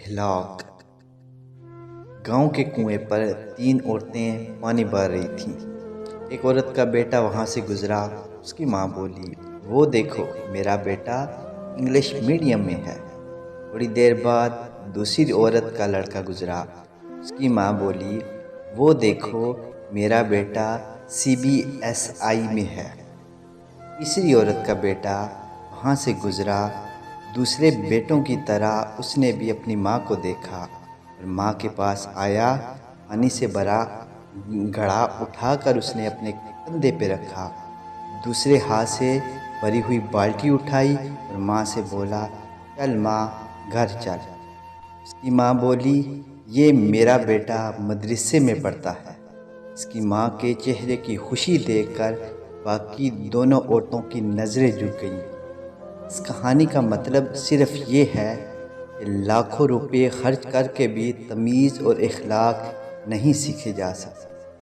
ہلاک۔ گاؤں کے کنویں پر 3 عورتیں پانی بھر رہی تھیں۔ ایک عورت کا بیٹا وہاں سے گزرا۔ اس کی ماں بولی، وہ دیکھو میرا بیٹا انگلش میڈیم میں ہے۔ تھوڑی دیر بعد دوسری عورت کا لڑکا گزرا۔ اس کی ماں بولی، وہ دیکھو میرا بیٹا CBSI میں ہے۔ تیسری عورت کا بیٹا وہاں سے گزرا۔ دوسرے بیٹوں کی طرح اس نے بھی اپنی ماں کو دیکھا اور ماں کے پاس آیا۔ پانی سے بھرا گھڑا اٹھا کر اس نے اپنے کندھے پہ رکھا۔ دوسرے ہاتھ سے بھری ہوئی بالٹی اٹھائی اور ماں سے بولا، چل ماں گھر چل۔ اس کی ماں بولی، یہ میرا بیٹا مدرسے میں پڑھتا ہے۔ اس کی ماں کے چہرے کی خوشی دیکھ کر باقی دونوں عورتوں کی نظریں جھک گئیں۔ اس کہانی کا مطلب صرف یہ ہے کہ لاکھوں روپے خرچ کر کے بھی تمیز اور اخلاق نہیں سیکھے جا سکتے۔